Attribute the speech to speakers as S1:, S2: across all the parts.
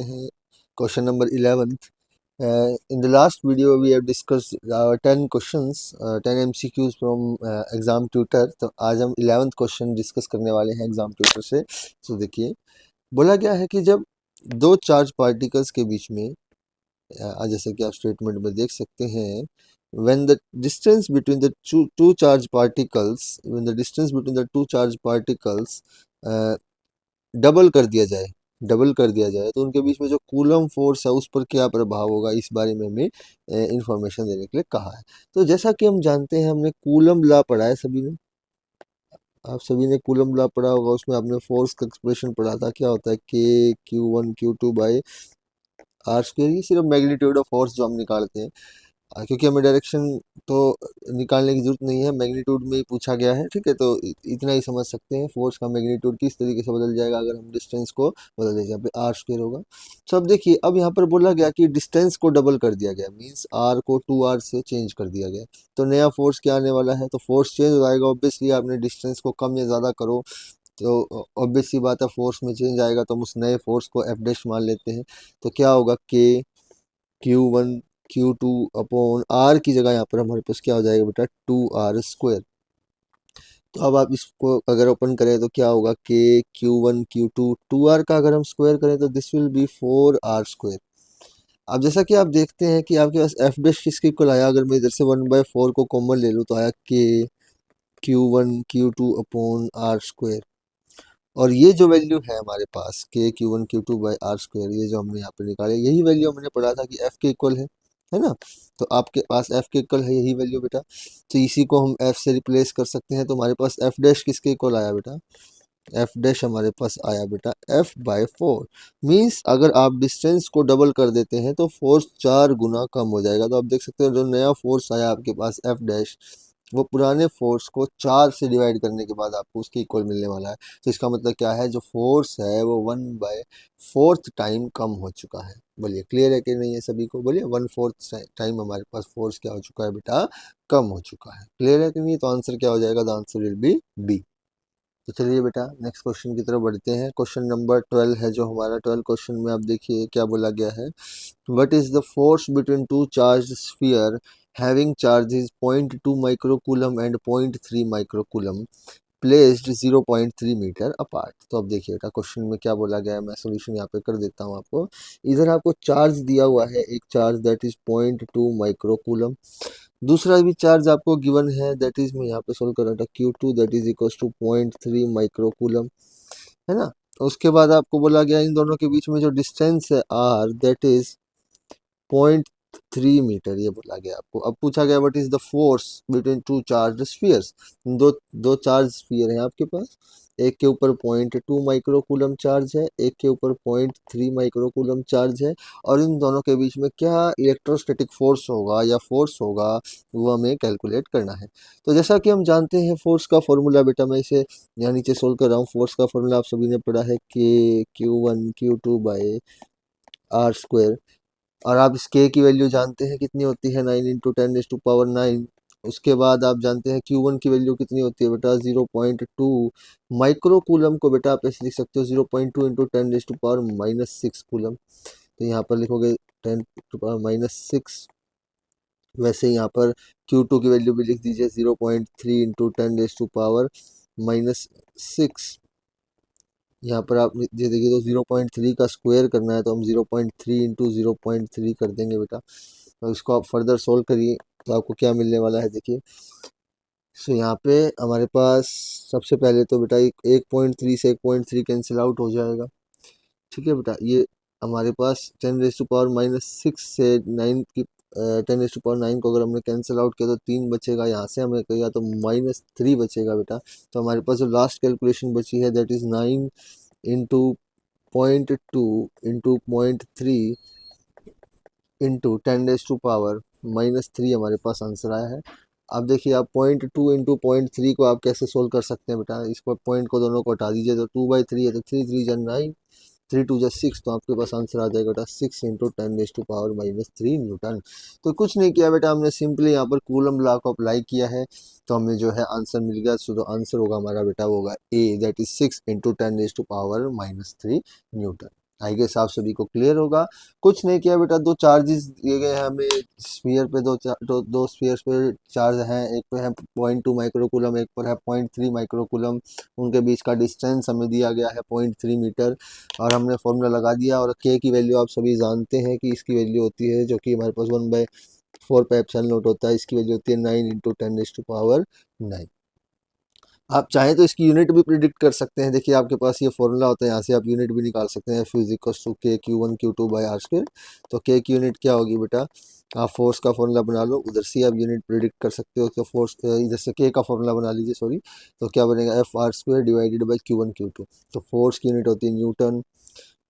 S1: हैं question number 11th। In the last video we have discussed 10 questions, 10 MCQs from exam tutor. तो आज हम 11th question discuss करने वाले हैं एग्जाम ट्यूटर से। तो देखिए बोला गया है कि जब दो चार्ज पार्टिकल्स के बीच में जैसे कि आप स्टेटमेंट में देख सकते हैं, when the distance between the two charge particles when the distance between the two charge particles double कर दिया जाए तो उनके बीच में जो कूलम फोर्स है उस पर क्या प्रभाव होगा, इस बारे में हमें इंफॉर्मेशन देने के लिए कहा है। तो जैसा कि हम जानते हैं, हमने कूलम लॉ पढ़ा है सभी ने, आप सभी ने कूलम लॉ पढ़ा होगा। उसमें आपने फोर्स का एक्सप्रेशन पढ़ा था, क्या होता है K Q1 Q2/r²। ये सिर्फ मैग्नीट्यूड ऑफ फोर्स जो हम निकालते हैं, क्योंकि हमें डायरेक्शन तो निकालने की जरूरत नहीं है, मैग्नीट्यूड में ही पूछा गया है, ठीक है। तो इतना ही समझ सकते हैं फोर्स का मैग्नीट्यूड किस तरीके से बदल जाएगा अगर हम डिस्टेंस को बदल दें, यहाँ पे r² होगा। तो अब देखिए, अब यहाँ पर बोला गया कि डिस्टेंस को डबल कर दिया गया, मीन्स r को 2r से चेंज कर दिया गया। तो नया फोर्स क्या आने वाला है, तो फोर्स चेंज हो जाएगा। ऑब्वियसली आपने डिस्टेंस को कम या ज़्यादा करो तो ऑब्वियस सी बात है फोर्स में चेंज आएगा। तो हम उस नए फोर्स को F' मान लेते हैं। तो क्या होगा, K Q1 Q2/r की जगह यहाँ पर हमारे पास क्या हो जाएगा बेटा, 2r²। तो अब आप इसको अगर ओपन करें तो क्या होगा, K Q1 Q2 2r का अगर हम स्क्वायर करें तो दिस विल बी 4r²। अब जैसा कि आप देखते हैं कि आपके पास F' किसके इक्वल आया, अगर मैं इधर से 1/4 को कॉमन ले लूँ तो आया K Q1 Q2/r²। और ये जो वैल्यू है हमारे पास K Q1 Q2/r², ये जो हमने यहाँ पे निकाले, यही वैल्यू हमने पढ़ा था कि F के इक्वल है ना। तो आपके पास F के इक्वल है यही वैल्यू बेटा। तो इसी को हम F से रिप्लेस कर सकते हैं। तो हमारे पास F' किसके इक्वल आया बेटा, F' हमारे पास आया बेटा F/4। मीन्स अगर आप डिस्टेंस को डबल कर देते हैं तो फोर्स 4 गुना कम हो जाएगा। तो आप देख सकते हैं जो नया फोर्स आया आपके पास F', वो पुराने फोर्स को 4 से डिवाइड करने के बाद आपको उसके इक्वल मिलने वाला है। तो इसका मतलब क्या है, जो फोर्स है वो 1/4 टाइम कम हो चुका है। बोलिए क्लियर है कि नहीं है सभी को, बोलिए 1/4 टाइम हमारे पास फोर्स क्या हो चुका है बेटा, कम हो चुका है। क्लियर है कि नहीं, तो आंसर क्या हो जाएगा, the answer will be B. तो चलिए बेटा नेक्स्ट क्वेश्चन की तरफ बढ़ते हैं। क्वेश्चन नंबर 12 है जो हमारा। 12 क्वेश्चन में आप देखिए क्या बोला गया है, what is the force between two charge sphere having charges 0.2 microcoulomb and 0.3 microcoulomb placed 0.3 metre apart. तो अब देखिए बेटा क्वेश्चन में क्या बोला गया है, मैं सोल्यूशन यहाँ पे कर देता हूँ आपको। इधर आपको चार्ज दिया हुआ है, एक चार्ज दैट इज 0.2 माइक्रोकूलम, दूसरा भी चार्ज आपको गिवन है दैट इज, मैं यहाँ पे सोल्व कर रहा था, Q2 that is equal to 0.3 microcoulomb, है ना। उसके बाद आपको बोला गया इन दोनों के बीच में जो डिस्टेंस है r दैट इज 0.3 मीटर, ये बोला गया आपको। अब पूछा गया what is the force between two charge spheres, दो चार्ज स्फीयर हैं आपके पास, एक के ऊपर 0.2 माइक्रोकूलम चार्ज है, एक के ऊपर 0.3 माइक्रोकूलम चार्ज है, और इन दोनों के बीच में क्या इलेक्ट्रोस्टैटिक फोर्स होगा या फोर्स होगा वो हमें कैलकुलेट करना है। तो जैसा कि हम जानते हैं फोर्स का फॉर्मूला बेटा, मैं इसे यहाँ नीचे सोल्व कर रहा हूँ। फोर्स का फॉर्मूला आप सभी ने पढ़ा है, K Q1 Q2/r²। और आप इस K की वैल्यू जानते हैं कितनी होती है, 9 × 10⁻⁹। उसके बाद आप जानते हैं Q1 की वैल्यू कितनी होती है बेटा, 0.2 माइक्रोकूलम को बेटा आप ऐसे लिख सकते हो 0.2 × 10⁻⁻6 कूलम। तो यहाँ पर लिखोगे 10⁻⁻6। वैसे यहाँ पर Q2 की वैल्यू भी लिख दीजिए 0.3 × 10⁻⁻6। यहाँ पर आप ये देखिए तो 0.3 का स्क्वायर करना है, तो हम 0.3 × 0.3 कर देंगे बेटा। तो इसको आप फर्दर सोल्व करिए तो आपको क्या मिलने वाला है, देखिए। सो यहाँ पे हमारे पास सबसे पहले तो बेटा 1.3 से 1.3 कैंसिल आउट हो जाएगा, ठीक है बेटा। ये हमारे पास 10⁻⁻6 से 9 की 10⁻9 को अगर हमने कैंसिल आउट किया तो 3 बचेगा, यहाँ से हमें कहेगा तो -3 बचेगा बेटा। तो हमारे पास जो लास्ट कैलकुलेशन बची है दैट इज़ 9 × 0.2 × 0.3 × 10⁻³ हमारे पास आंसर आया है। अब देखिए आप 0.2 × 0.3 को आप कैसे सोल्व कर सकते हैं बेटा, इसको पॉइंट को दोनों को हटा दीजिए तो 2/3 है, तो 3 × 3 = 9, 3 × 2 = 6, तो आपके पास आंसर आ जाएगा बेटा 6 × 10⁻³ न्यूटन। तो कुछ नहीं किया बेटा, हमने सिंपली यहाँ पर कूलम लॉ को अप्लाई किया है, तो हमें जो है आंसर मिल गया। सो जो आंसर होगा हमारा बेटा वो होगा A, that is 6 × 10⁻³ newton. I guess आप सभी को क्लियर होगा। कुछ नहीं किया बेटा, दो चार्जेस दिए गए हैं हमें स्फीयर पे, दो स्फीयर्स पे चार्ज हैं, एक पे है 0.2 माइक्रोकूलम, एक पर है 0.3 माइक्रोकूलम। उनके बीच का डिस्टेंस हमें दिया गया है 0.3 मीटर, और हमने फॉर्मूला लगा दिया। और के की वैल्यू आप सभी जानते हैं कि इसकी वैल्यू होती है, जो कि हमारे पास 1/4 पे एप्सिलॉन नॉट होता है, इसकी वैल्यू होती है 9 × 10⁹9। आप चाहें तो इसकी यूनिट भी प्रिडिक्ट कर सकते हैं। देखिए आपके पास ये फॉर्मूला होता है, यहाँ से आप यूनिट भी निकाल सकते हैं, F = K(Q1Q2/R²। तो K की यूनिट क्या होगी बेटा, आप फोर्स का फॉर्मूला बना लो, उधर से आप यूनिट प्रिडिक्ट कर सकते हो। तो फोर्स इधर से K का फॉर्मूला बना लीजिए, सॉरी। तो क्या बनेगा, Fr² / Q1Q2। तो फोर्स की यूनिट होती है न्यूटन,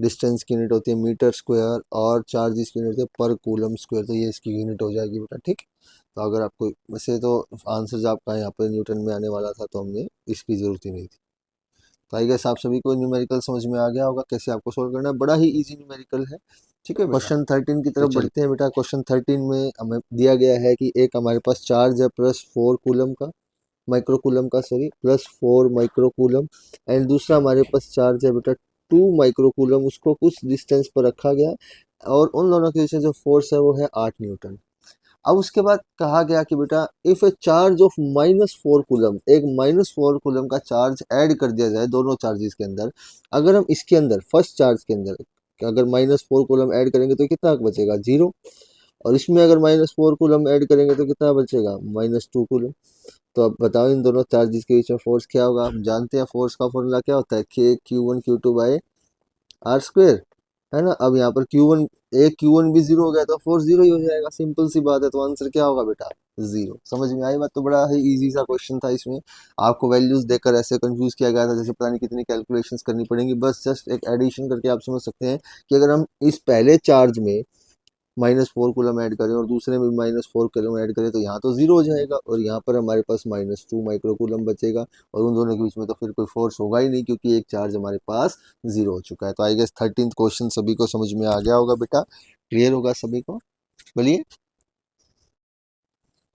S1: डिस्टेंस की यूनिट होती है मीटर स्क्वायर, और चार्जेस की यूनिट होती है पर कूलम स्क्वायर। तो ये इसकी यूनिट हो जाएगी बेटा, ठीक। तो अगर आपको वैसे तो आंसर आपका यहाँ पर न्यूटन में आने वाला था, तो हमने इसकी ज़रूरत ही नहीं थी। तो आई गेस आप सभी को न्यूमेरिकल समझ में आ गया होगा कैसे आपको सोल्व करना है। बड़ा ही इजी न्यूमेरिकल है, ठीक है। क्वेश्चन 13 की तरफ बढ़ते हैं बेटा। क्वेश्चन 13 में हमें दिया गया है कि एक हमारे पास चार्ज है +4 कूलम का, माइक्रोकूलम का, सॉरी, +4 माइक्रोकूलम। एंड दूसरा हमारे पास चार्ज है बेटा 2 माइक्रोकूलम, उसको कुछ डिस्टेंस पर रखा गया, और उन दोनों के बीच जो फोर्स है वो है 8 न्यूटन। अब उसके बाद कहा गया कि बेटा if A charge of -4 coulomb, एक -4 कूलम का चार्ज ऐड कर दिया जाए दोनों चार्जेस के अंदर। अगर हम इसके अंदर फर्स्ट चार्ज के अंदर अगर -4 कूलम ऐड करेंगे तो कितना बचेगा, 0। और इसमें अगर -4 कूलम ऐड करेंगे तो कितना बचेगा, -2 कूलम। तो अब बताओ इन दोनों चार्जेस के बीच में फोर्स क्या होगा। हम जानते हैं फोर्स का फॉर्मूला क्या होता है, K(Q1Q2/R², है ना। अब यहाँ पर Q1 भी 0 हो गया तो फोर्स 0 ही हो जाएगा, सिंपल सी बात है। तो आंसर क्या होगा बेटा, 0। समझ में आई बात। तो बड़ा ही इजी सा क्वेश्चन था, इसमें आपको वैल्यूज देकर ऐसे कंफ्यूज किया गया था जैसे पता नहीं कितनी कैलकुलेशंस करनी पड़ेंगी। बस जस्ट एक एडिशन करके आप समझ सकते हैं कि अगर हम इस पहले चार्ज में -4 कूलम ऐड करें और दूसरे में -4 कूलम ऐड करें तो यहाँ तो 0 हो जाएगा, और यहाँ पर हमारे पास -2 माइक्रोकूलम बचेगा, और उन दोनों के बीच में तो फिर कोई फोर्स होगा ही नहीं, क्योंकि एक चार्ज हमारे पास 0 हो चुका है। तो आई गेस 13th क्वेश्चन सभी को समझ में आ गया होगा बेटा, क्लियर होगा सभी को, बोलिए।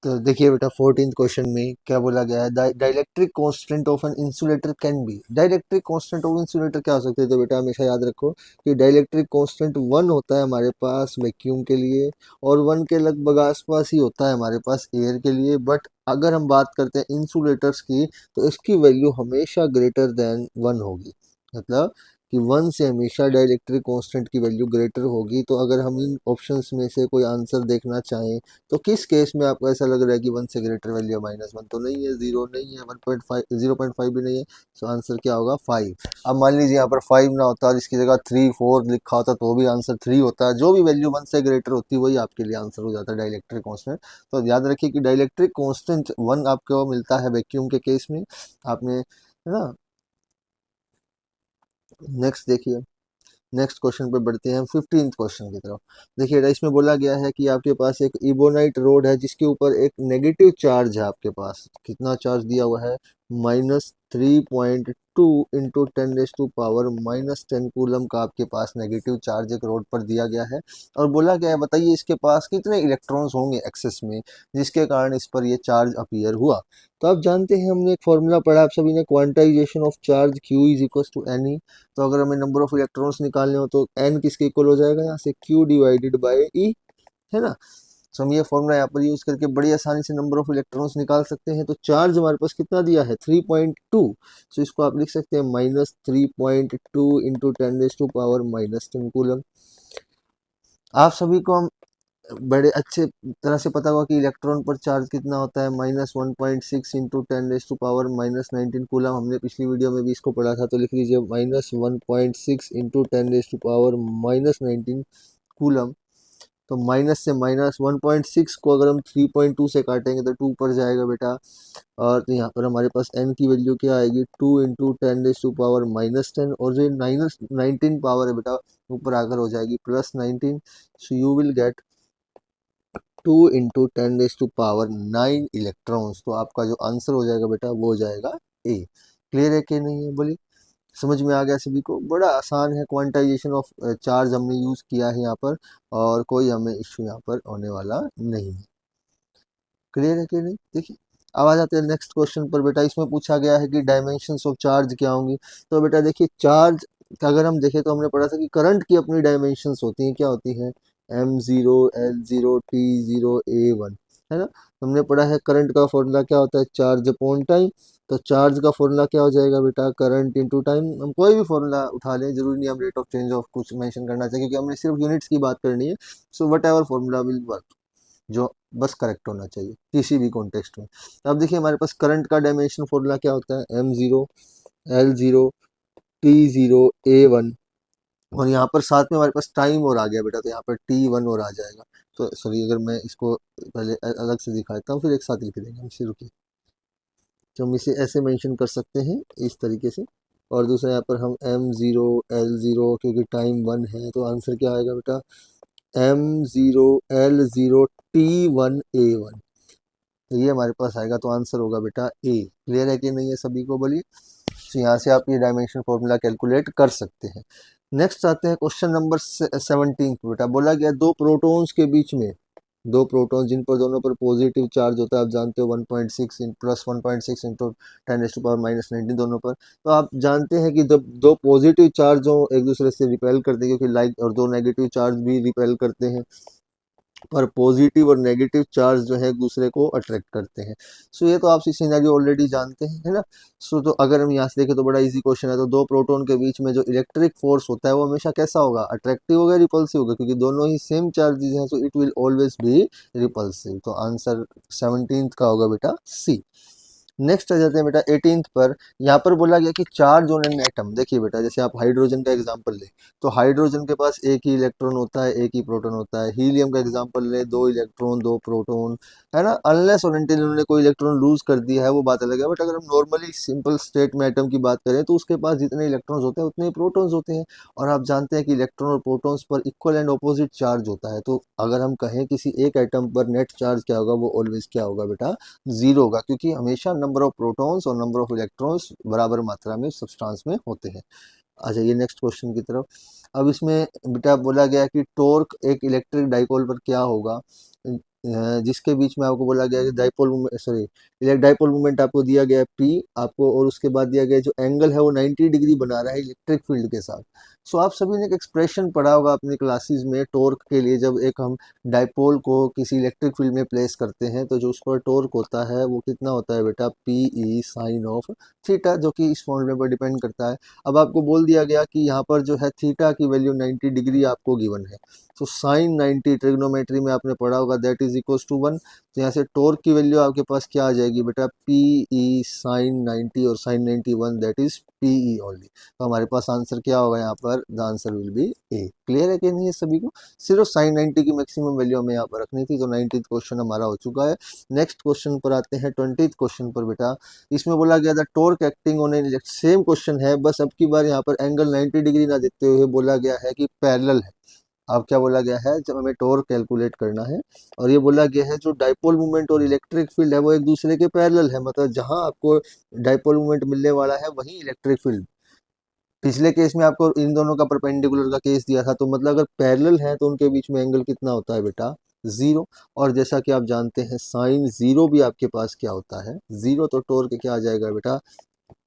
S1: तो देखिए बेटा 14th क्वेश्चन में क्या बोला गया है, dielectric constant of an insulator can be. Dielectric constant of insulator क्या हो सकते हैं, तो बेटा हमेशा याद रखो कि डाइलेक्ट्रिक कांस्टेंट 1 होता है हमारे पास वैक्यूम के लिए, और 1 के लगभग आसपास ही होता है हमारे पास एयर के लिए। बट अगर हम बात करते हैं इंसुलेटर्स की, तो इसकी वैल्यू हमेशा ग्रेटर देन 1 होगी। मतलब कि 1 से हमेशा डाइलेक्ट्रिक कांस्टेंट की वैल्यू ग्रेटर होगी। तो अगर हम इन ऑप्शंस में से कोई आंसर देखना चाहें, तो किस केस में आपको ऐसा लग रहा है कि 1 से ग्रेटर वैल्यू -1 तो नहीं है, 0 नहीं है, 1.5 0.5 भी नहीं है। तो आंसर क्या होगा, 5। अब मान लीजिए यहाँ पर 5 ना होता और इसकी जगह 3 4 लिखा होता तो भी आंसर 3 होता। जो भी वैल्यू 1 से ग्रेटर होती है वही आपके लिए आंसर हो जाता है डाइलेक्ट्रिक कांस्टेंट। तो याद रखिए कि डाइलेक्ट्रिक कांस्टेंट 1 आपको मिलता है वैक्यूम के केस में, आपने, है ना। नेक्स्ट देखिए, नेक्स्ट क्वेश्चन पे बढ़ते हैं 15th क्वेश्चन की तरफ। देखिए इसमें बोला गया है कि आपके पास एक इबोनाइट रोड है जिसके ऊपर एक नेगेटिव चार्ज है आपके पास। कितना चार्ज दिया हुआ है, -3.2 × 10⁻⁻10 कूलम का आपके पास नेगेटिव चार्ज एक रोड पर दिया गया है। और बोला गया है बताइए इसके पास कितने इलेक्ट्रॉन्स होंगे एक्सेस में, जिसके कारण इस पर ये चार्ज अपीयर हुआ। तो आप जानते हैं हमने एक फॉर्मूला पढ़ा आप सभी ने, quantization of charge Q = NE। तो अगर हमें नंबर ऑफ इलेक्ट्रॉन्स निकालने हो तो n किसके इक्वल हो जाएगा, यहाँ से Q/E, है ना। तो हम ये फॉर्मूला यहाँ पर यूज करके बड़ी आसानी से नंबर ऑफ इलेक्ट्रॉन्स निकाल सकते हैं। तो चार्ज हमारे पास कितना दिया है, 3.2। तो इसको आप लिख सकते हैं -3.2 × 10⁻10 कूलम। आप सभी को हम बड़े अच्छे तरह से पता होगा कि इलेक्ट्रॉन पर चार्ज कितना होता है, -1.6 × 10⁻⁻19 कूलम। हमने पिछली वीडियो में भी इसको पढ़ा था, तो लिख लीजिए -1.6 × 10⁻⁻19 कूलम। तो माइनस से -1.6 को अगर हम 3.2 से काटेंगे तो 2 पर जाएगा बेटा। और तो यहाँ पर हमारे पास n की वैल्यू क्या आएगी, 2 × 10⁻⁻10, और जो -19 पावर है बेटा ऊपर आकर हो जाएगी +19। So you will get 2 × 10⁻9 electrons. तो आपका जो आंसर हो जाएगा बेटा वो हो जाएगा ए। क्लियर है कि नहीं है, बोलिए। समझ में आ गया सभी को, बड़ा आसान है। क्वांटाइजेशन ऑफ चार्ज हमने यूज किया है यहाँ पर, और कोई हमें इश्यू यहाँ पर होने वाला नहीं है। क्लियर है कि नहीं, देखिए। अब आ जाते हैं नेक्स्ट क्वेश्चन पर बेटा। इसमें पूछा गया है कि डायमेंशंस ऑफ चार्ज क्या होंगी। तो बेटा देखिए चार्ज अगर हम देखें तो हमने पढ़ा था कि करंट की अपनी डायमेंशंस होती हैं, क्या होती हैं, M0 L0 T0 A1, है ना। हमने पढ़ा है करंट का फॉर्मूला क्या होता है, चार्ज अपॉन टाइम। तो चार्ज का फॉर्मूला क्या हो जाएगा बेटा, करंट इनटू टाइम। हम कोई भी फॉर्मूला उठा लें, जरूरी नहीं हम रेट ऑफ चेंज ऑफ कुछ मेंशन करना चाहिए, क्योंकि हमने सिर्फ यूनिट्स की बात करनी है। So what ever formula will work, जो बस करेक्ट होना चाहिए किसी भी कॉन्टेक्स्ट में। अब देखिए हमारे पास करंट का डायमेंशन फॉर्मूला क्या होता है, M0 L0 T0 A1, और यहाँ पर साथ में हमारे पास टाइम और आ गया बेटा, तो यहाँ पर T1 और आ जाएगा। तो सॉरी, अगर मैं इसको पहले अलग से दिखाता हूँ फिर एक साथ लिख देंगे हम, इसे रुकिए। तो हम इसे ऐसे मेंशन कर सकते हैं इस तरीके से, और दूसरा यहाँ पर हम M0 L0, क्योंकि टाइम 1 है तो आंसर क्या आएगा बेटा, M0 L0 T1 A1। तो ये हमारे पास आएगा, तो आंसर होगा बेटा ए। क्लियर है कि नहीं है सभी को, बोलिए। तो यहाँ से आप ये डायमेंशन फॉर्मूला कैलकुलेट कर सकते हैं। नेक्स्ट आते हैं क्वेश्चन नंबर 17 बेटा। बोला गया दो प्रोटॉन्स के बीच में, दो प्रोटॉन जिन पर दोनों पर पॉजिटिव चार्ज होता है, आप जानते हो 1.6 प्लस 1.6 इंटू 10⁻⁻19 दोनों पर। तो आप जानते हैं कि जब दो पॉजिटिव चार्ज हो एक दूसरे से रिपेल करते हैं, क्योंकि लाइक, और दो नेगेटिव चार्ज भी रिपेल करते हैं, पर पॉजिटिव और नेगेटिव चार्ज जो है एक दूसरे को अट्रैक्ट करते हैं। सो ये तो आप सिनेरियो ऑलरेडी जानते हैं, है ना। सो तो अगर हम यहाँ से देखें तो बड़ा इजी क्वेश्चन है। तो दो प्रोटॉन के बीच में जो इलेक्ट्रिक फोर्स होता है वो हमेशा कैसा होगा, अट्रैक्टिव होगा, रिपल्सिव होगा, क्योंकि दोनों ही सेम चार्जेस हैं, so it will always be repulsive. तो आंसर 17 का होगा बेटा सी। नेक्स्ट आ जाते हैं बेटा 18 पर। यहाँ पर बोला गया कि चार्ज ऑन एन एटम। देखिए बेटा, जैसे आप हाइड्रोजन का एग्जांपल लें, तो हाइड्रोजन के पास एक ही इलेक्ट्रॉन होता है, एक ही प्रोटॉन होता है। हीलियम का एग्जांपल लें, दो इलेक्ट्रॉन दो प्रोटॉन, है ना। अनलेस और अनटिल उन्होंने कोई इलेक्ट्रॉन लूज कर दिया है, वो बात अलग है। बट अगर हम नॉर्मली सिंपल स्टेट में एटम की बात करें तो उसके पास जितने इलेक्ट्रॉन्स होते हैं उतने ही प्रोटॉन्स होते हैं। और आप जानते हैं कि इलेक्ट्रॉन और प्रोटॉन्स पर इक्वल एंड ऑपोजिट चार्ज होता है। तो अगर हम कहें किसी एक एटम पर नेट चार्ज क्या होगा, वो ऑलवेज क्या होगा बेटा, जीरो होगा, क्योंकि हमेशा नंबर ऑफ प्रोटॉन्स और नंबर ऑफ इलेक्ट्रॉन्स बराबर मात्रा में सब्सटेंस में होते हैं। आ जाइए नेक्स्ट क्वेश्चन की तरफ। अब इसमें बेटा बोला गया कि टॉर्क एक इलेक्ट्रिक डाइपोल पर क्या होगा, जिसके बीच में आपको बोला गया कि dipole movement, sorry, dipole movement आपको दिया गया है पी आपको, और उसके बाद दिया गया जो एंगल है वो 90 डिग्री बना रहा है इलेक्ट्रिक फील्ड के साथ। सो आप सभी ने एक एक्सप्रेशन पढ़ा होगा अपनी क्लासेस में टॉर्क के लिए। जब एक हम डाइपोल को किसी इलेक्ट्रिक फील्ड में प्लेस करते हैं तो जो उस पर टॉर्क होता है वो कितना होता है बेटा, P E sine of theta, जो कि इस फॉर्मूले पर डिपेंड करता है। अब आपको बोल दिया गया कि यहाँ पर जो है थीटा की वैल्यू 90 डिग्री आपको गिवन है। तो साइन 90 ट्रिग्नोमेट्री में आपने पढ़ा होगा, दैट इज इक्वल्स टू 1। तो यहाँ से टॉर्क की वैल्यू आपके पास क्या आ जाएगी बेटा, पी ई साइन 90, और sine 91 that is P E only. तो हमारे पास आंसर क्या होगा यहाँ पर, the answer will be A. Clear है कि नहीं है सभी को। सिर्फ साइन 90 की मैक्सिमम वैल्यू हमें यहाँ पर रखनी थी। तो 19th क्वेश्चन हमारा हो चुका है। नेक्स्ट क्वेश्चन पर आते हैं 20th क्वेश्चन पर बेटा। इसमें बोला गया था torque acting on an, same question है, बस अब की बार यहाँ पर एंगल 90 डिग्री ना देते हुए बोला गया है कि पैरेलल है। अब क्या बोला गया है, जब हमें टॉर्क कैलकुलेट करना है, और ये बोला गया है जो डाइपोल मूवमेंट और इलेक्ट्रिक फील्ड है वो एक दूसरे के पैरेलल है, मतलब जहां आपको डाइपोल मूवमेंट मिलने वाला है वहीं इलेक्ट्रिक फील्ड। पिछले केस में आपको इन दोनों का परपेंडिकुलर का केस दिया था, तो मतलब अगर पैरेलल है तो उनके बीच में एंगल कितना होता है बेटा, जीरो। और जैसा कि आप जानते हैं साइन जीरो भी आपके पास क्या होता है, जीरो। तो टॉर्क क्या आ जाएगा बेटा,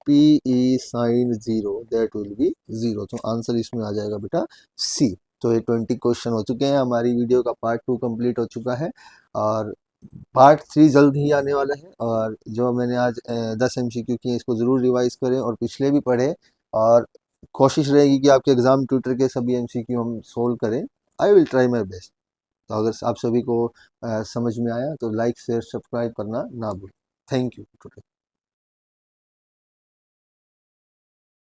S1: P E sine zero that will be zero. तो आंसर इसमें आ जाएगा बेटा सी। तो ये 20 क्वेश्चन हो चुके हैं। हमारी वीडियो का पार्ट 2 कंप्लीट हो चुका है, और पार्ट 3 जल्द ही आने वाला है। और जो मैंने आज 10 MCQ किए, इसको ज़रूर रिवाइज करें और पिछले भी पढ़ें, और कोशिश रहेगी कि आपके एग्ज़ाम ट्यूटर के सभी MCQ हम सोल्व करें। I will try my best. तो अगर आप सभी को समझ में आया तो लाइक शेयर सब्सक्राइब करना ना भूलें। Thank you.